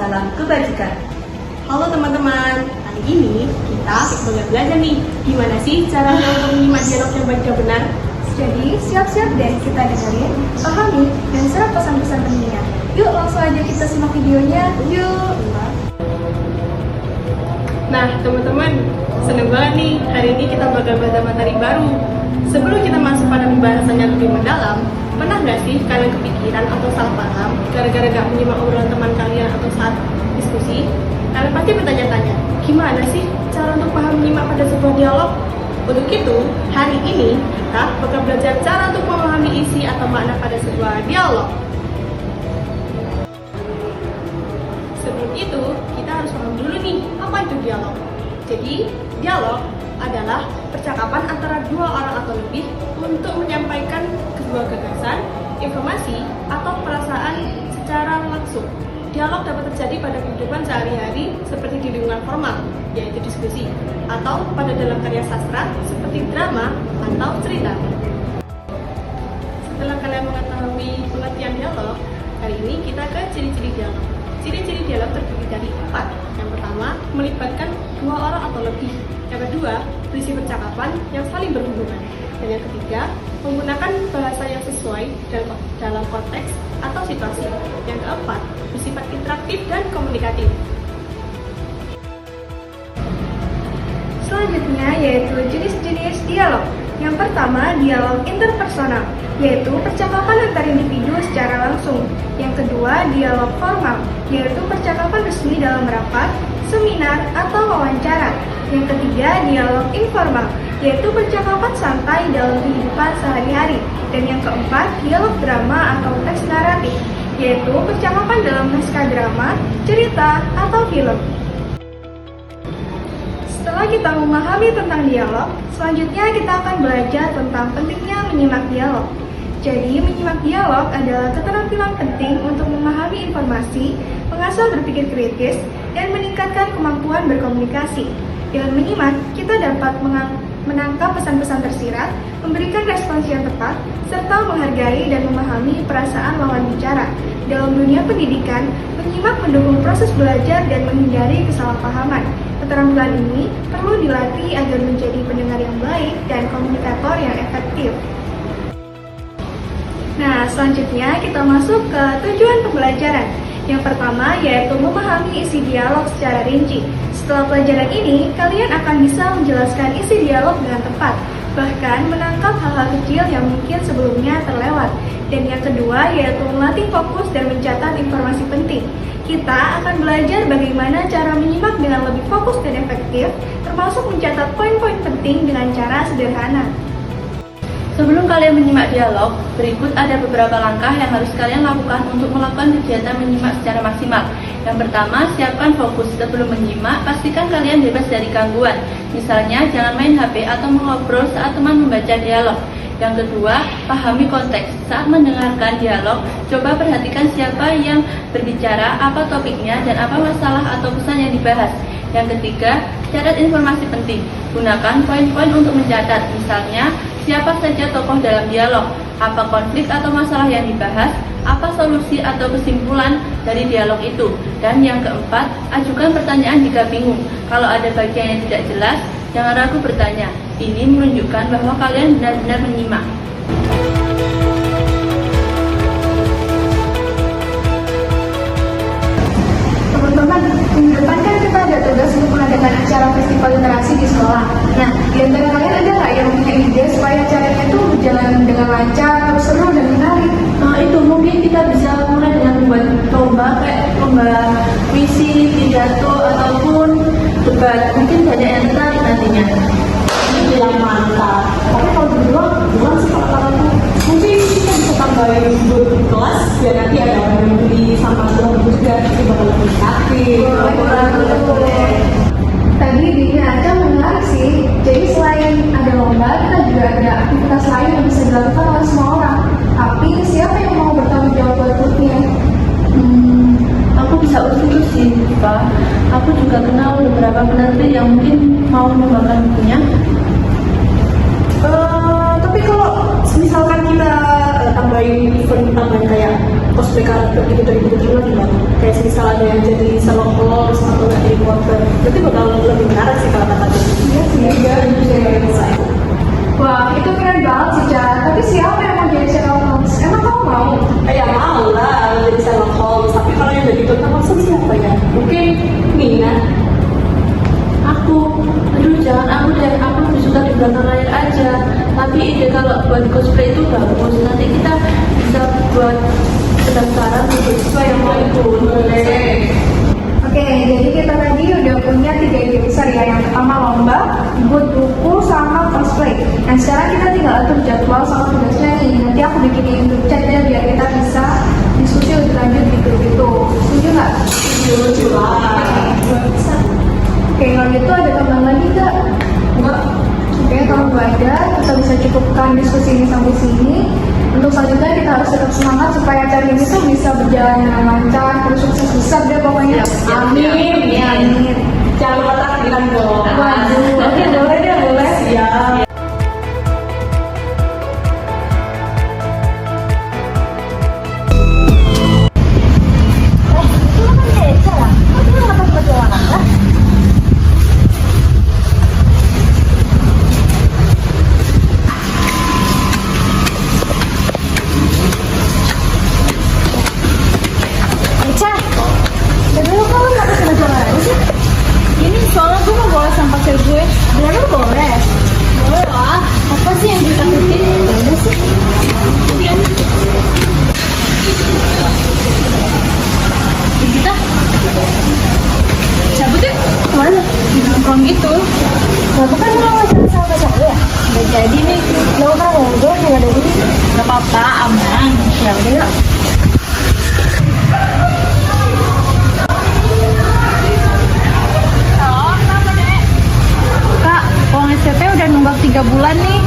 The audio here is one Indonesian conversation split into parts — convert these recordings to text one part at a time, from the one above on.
salam kebajikan. Halo teman-teman, hari ini kita bakal belajar nih gimana sih cara untuk menyimak dialog yang baik dan benar. Jadi siap-siap deh kita dengerin, pahami, dan serap pesan-pesan pentingnya. Yuk langsung aja kita simak videonya, yuk! Nah teman-teman, seneng banget nih hari ini kita bakal belajar materi baru. Sebelum kita masuk pada pembahasannya lebih mendalam, pernah nggak sih kalian kepikiran atau salah paham gara-gara gak menyimak obrolan teman kalian atau saat diskusi? Kalian pasti bertanya-tanya, gimana sih cara untuk paham menyimak pada sebuah dialog? Untuk itu, hari ini kita bakal belajar cara untuk memahami isi atau makna pada sebuah dialog. Sebelum itu, kita harus paham dulu nih, apa itu dialog. Jadi, dialog adalah percakapan antara dua orang atau lebih untuk menyampaikan sebuah gagasan, informasi, atau perasaan secara langsung. Dialog dapat terjadi pada kehidupan sehari-hari seperti di lingkungan formal, yaitu diskusi, atau pada dalam karya sastra seperti drama atau cerita. Setelah kalian mengetahui pengertian dialog, kali ini kita ke ciri-ciri dialog. Ciri-ciri dialog terdiri dari 4. Yang pertama, melibatkan dua orang atau lebih. Yang kedua, berisi percakapan yang saling berhubungan. Dan yang ketiga, menggunakan bahasa yang sesuai dalam konteks atau situasi. Yang keempat, bersifat interaktif dan komunikatif. Selanjutnya yaitu jenis-jenis dialog. Yang pertama, dialog interpersonal, yaitu percakapan antar individu secara langsung. Yang kedua, dialog formal, yaitu percakapan resmi dalam rapat, seminar, atau wawancara. Yang ketiga, dialog informal, yaitu percakapan santai dalam kehidupan sehari-hari. Dan yang keempat, dialog drama atau teks naratif, yaitu percakapan dalam naskah drama, cerita, atau film. Setelah kita memahami tentang dialog, selanjutnya kita akan belajar tentang pentingnya menyimak dialog. Jadi, menyimak dialog adalah keterampilan penting untuk memahami informasi, mengasah berpikir kritis, dan meningkatkan kemampuan berkomunikasi. Dengan menyimak, kita dapat menangkap pesan-pesan tersirat, memberikan respons yang tepat, serta menghargai dan memahami perasaan lawan bicara. Dalam dunia pendidikan, menyimak mendukung proses belajar dan menghindari kesalahpahaman. Keterampilan ini perlu dilatih agar menjadi pendengar yang baik dan komunikator yang efektif. Nah, selanjutnya kita masuk ke tujuan pembelajaran. Yang pertama yaitu memahami isi dialog secara rinci. Setelah pelajaran ini, kalian akan bisa menjelaskan isi dialog dengan tepat, bahkan menangkap hal-hal kecil yang mungkin sebelumnya terlewat. Dan yang kedua yaitu melatih fokus dan mencatat informasi penting. Kita akan belajar bagaimana cara menyimak dengan lebih fokus dan efektif, termasuk mencatat poin-poin penting dengan cara sederhana. Sebelum kalian menyimak dialog, berikut ada beberapa langkah yang harus kalian lakukan untuk melakukan kegiatan menyimak secara maksimal. Yang pertama, siapkan fokus. Sebelum menyimak, pastikan kalian bebas dari gangguan. Misalnya, jangan main HP atau mengobrol saat teman membaca dialog. Yang kedua, pahami konteks. Saat mendengarkan dialog, coba perhatikan siapa yang berbicara, apa topiknya, dan apa masalah atau pesan yang dibahas. Yang ketiga, catat informasi penting. Gunakan poin-poin untuk mencatat. Misalnya, siapa saja tokoh dalam dialog, apa konflik atau masalah yang dibahas, apa solusi atau kesimpulan dari dialog itu. Dan yang keempat, ajukan pertanyaan jika bingung. Kalau ada bagian yang tidak jelas, jangan ragu bertanya. Ini menunjukkan bahwa kalian benar-benar menyimak. Teman-teman, minggu depan kan kita ada tugas untuk mengadakan acara festival literasi di sekolah. Nah, di antara kalian ada nggak yang punya ide supaya acaranya itu berjalan dengan lancar, seru, dan menarik? Nah, itu mungkin kita bisa mulai dengan membuat lomba kayak lomba puisi, pidato, ataupun debat. Mungkin banyak yang tertarik nantinya. Itu yang mantap. Tapi kalau berdua, gimana sih kalau itu? Mungkin kita bisa tambahin dua kelas biar nanti ada orang yang beli sampah doang juga, itu bakal lebih aktif. Tadi idenya Aca menarik sih. Jadi selain ada lomba, kita juga ada aktivitas lain yang bisa dilakukan oleh semua orang. Tapi siapa yang mau bertanggung jawab buat ikutnya? Aku bisa urus sih, Pak. Aku juga kenal beberapa penerbit yang mungkin mau menyumbangkan bukunya. Tapi kalau misalkan kita tambahin event tambahan kayak cosplay karakter begitu lagi kan. Kayak misal ada yang jadi Sherlock Holmes atau nggak Harry Potter, berarti bakal lebih menarik sih kalau kata dia. Iya sih. Iya, bisa. Wah, itu keren banget sih, Ca. Tapi siapa yang mau jadi Sherlock Holmes? Emang kamu mau? Ya mau lah jadi Sherlock Holmes, tapi kalau yang jadi Dr. Watson siapa ya? Mungkin Mina. Aduh jangan aku deh, aku lebih suka di belakang layar aja. Tapi ide kalau buat cosplay itu bagus. Nanti kita bisa buat pendaftaran untuk siswa yang mau ikut. Oke, jadi kita tadi udah punya 3 ide besar ya. Yang pertama lomba, buat buku, sama cosplay. Nah sekarang kita tinggal atur jadwal sama tugasnya nih. Nanti aku bikinin grup chat ya biar kita bisa diskusi lebih lanjut di grup itu. Setuju nggak? Setuju lah. Oke, kalau gitu ada tambahan lagi nggak? Enggak. Oke, kalau nggak ada, kita bisa cukupkan diskusi ini sampai sini. Untuk selanjutnya kita harus tetap semangat supaya acara ini tuh bisa berjalan dengan lancar, terus sukses besar deh pokoknya. Amin. Amin. Jangan lupa takbiran dong. Waduh, oke boleh deh, boleh. Siap. Ini soalnya gue mau bawa sampah ke gue. Beneran boleh? Boleh lah. Apa sih yang ditakutin? Udah sih. Kita cabut yuk. Kemana? Nongkrong gitu. Gak bukan mau ngajak sama siapa ya? Gak jadi nih. Lo kan ngobrol nggak ada ini. Gak apa-apa, aman. Ya udah yuk. Uang SPP udah nunggak 3 bulan nih.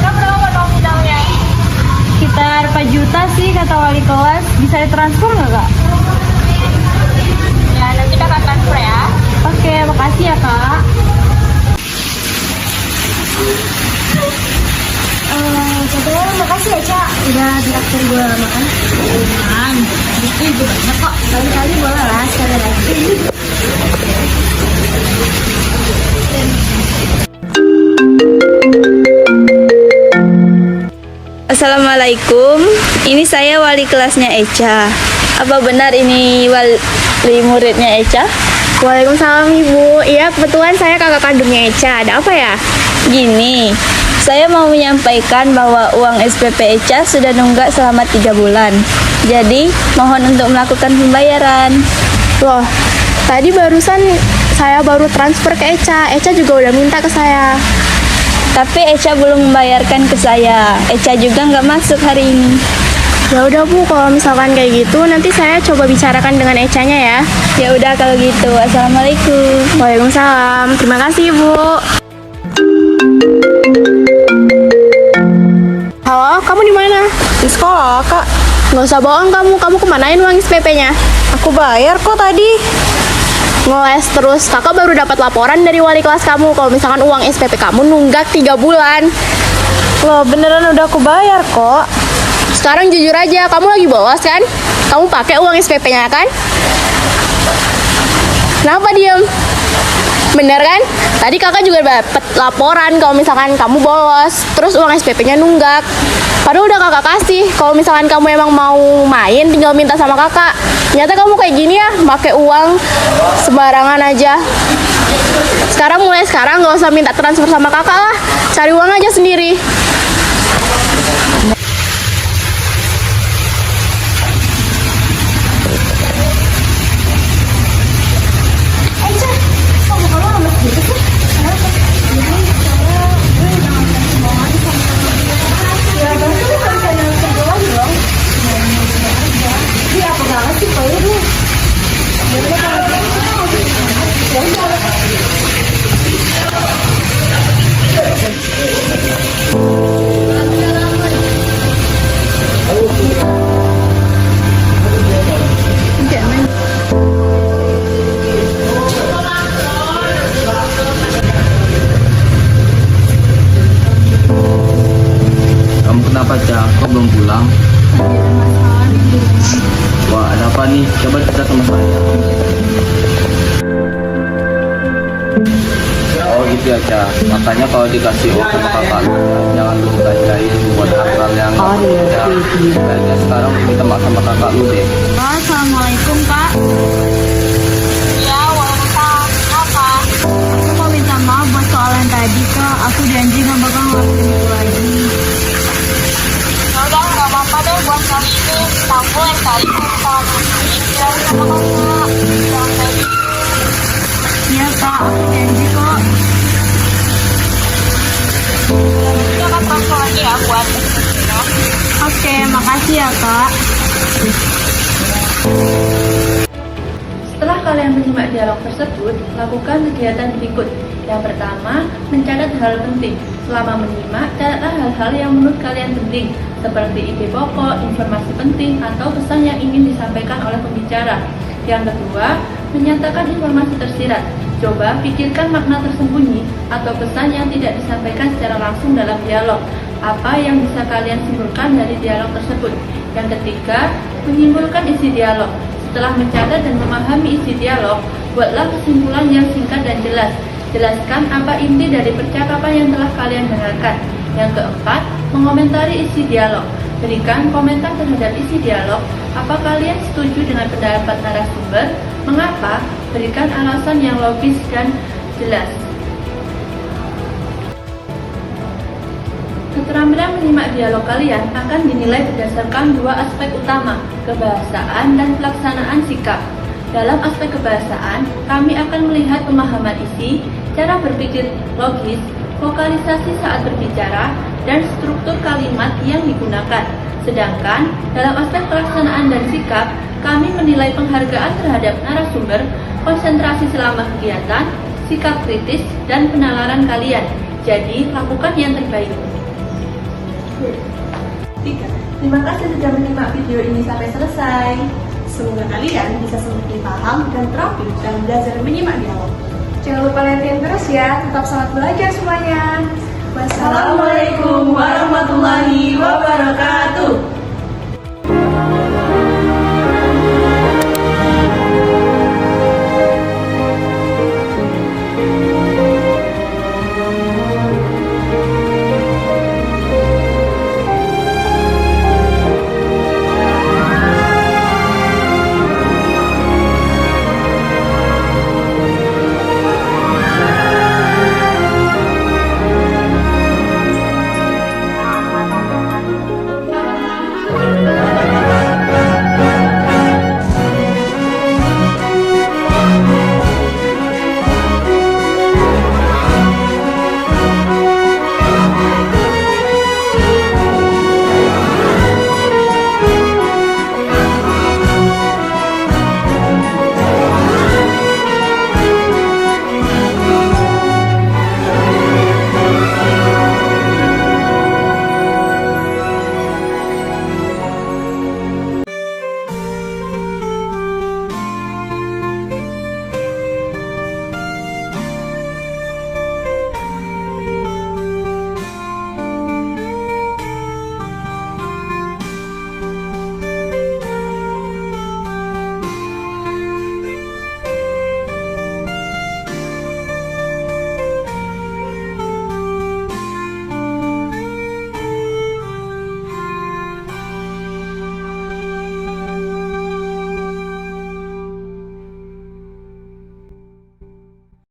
Kamu berapa nominalnya? Sekitar 4 juta sih kata wali kelas. Bisa ditransfer nggak kak? Ya nanti kakak transfer ya. Oke, makasih ya kak. Makasih ya Ca, udah direktur gue makan. Itu juga banyak kok. Kali-kali boleh lah sekali lagi. Assalamualaikum, ini saya wali kelasnya Echa. Apa benar ini wali muridnya Echa? Waalaikumsalam Ibu. Iya kebetulan saya kakak kandungnya Echa. Ada apa ya? Gini, saya mau menyampaikan bahwa uang SPP Echa sudah nunggak selama 3 bulan. Jadi, mohon untuk melakukan pembayaran. Loh, tadi barusan saya baru transfer ke Echa. Echa juga udah minta ke saya. Tapi Echa belum membayarkan ke saya. Echa juga nggak masuk hari ini. Ya udah Bu, kalau misalkan kayak gitu nanti saya coba bicarakan dengan Echanya ya. Ya udah kalau gitu. Assalamualaikum. Waalaikumsalam. Terima kasih Bu. Halo, kamu di mana? Di sekolah, Kak. Nggak usah bohong kamu kemanain uang SPP-nya? Aku bayar kok tadi. Ngeles terus, kakak baru dapat laporan dari wali kelas kamu kalau misalkan uang SPP kamu nunggak 3 bulan. Loh, beneran udah aku bayar kok. Sekarang jujur aja, kamu lagi bolos kan? Kamu pakai uang SPP-nya kan? Kenapa diem? Bener kan? Tadi kakak juga dapat laporan kalau misalkan kamu bolos, terus uang SPP-nya nunggak. Padahal udah kakak kasih. Kalau misalkan kamu emang mau main, tinggal minta sama kakak. Ternyata kamu kayak gini ya, pakai uang sembarangan aja. Mulai sekarang nggak usah minta transfer sama kakak lah. Cari uang aja sendiri. nih, coba kita sama saya. Oh gitu ya, Ca. Makanya kalau dikasih uang sama kakak lu, jangan lu belanjain buat hal-hal yang ya. Kayaknya sekarang minta maaf sama kakak lu deh. Assalamualaikum kak. Ya, waalaikumsalam. Apa? Aku mau minta maaf buat soal yang tadi kak. Aku janji gak bakal ngelakuin itu lagi. Udah gak apa-apa deh buat kali ini. Aku yang kali ini sama bilang sama kakak. Jangan kayak gitu. Iya kak, aku janji kok. Kita akan transfer lagi ya buat Oke, makasih ya kak. Setelah kalian menyimak dialog tersebut, lakukan kegiatan berikut. Yang pertama, mencatat hal penting. Selama menyimak, catatlah hal-hal yang menurut kalian penting, seperti ide pokok, informasi penting, atau pesan yang ingin disampaikan oleh pembicara. Yang kedua, menyatakan informasi tersirat. Coba pikirkan makna tersembunyi atau pesan yang tidak disampaikan secara langsung dalam dialog. Apa yang bisa kalian simpulkan dari dialog tersebut? Yang ketiga, menyimpulkan isi dialog. Setelah mencatat dan memahami isi dialog, buatlah kesimpulan yang singkat dan jelas. Jelaskan apa inti dari percakapan yang telah kalian dengarkan. Yang keempat, mengomentari isi dialog. Berikan komentar terhadap isi dialog. Apa kalian setuju dengan pendapat narasumber? Mengapa? Berikan alasan yang logis dan jelas. Keterampilan menyimak dialog kalian akan dinilai berdasarkan dua aspek utama, kebahasaan dan pelaksanaan sikap. Dalam aspek kebahasaan, kami akan melihat pemahaman isi, cara berpikir logis, vokalisasi saat berbicara, dan struktur kalimat yang digunakan. Sedangkan dalam aspek pelaksanaan dan sikap, kami menilai penghargaan terhadap narasumber, konsentrasi selama kegiatan, sikap kritis, dan penalaran kalian. Jadi, lakukan yang terbaik. Terima kasih sudah menyimak video ini sampai selesai. Semoga kalian bisa semakin paham dan terampil dalam belajar menyimak dialog. Jangan lupa latihan terus ya, tetap semangat belajar semuanya. Wassalamualaikum warahmatullahi wabarakatuh.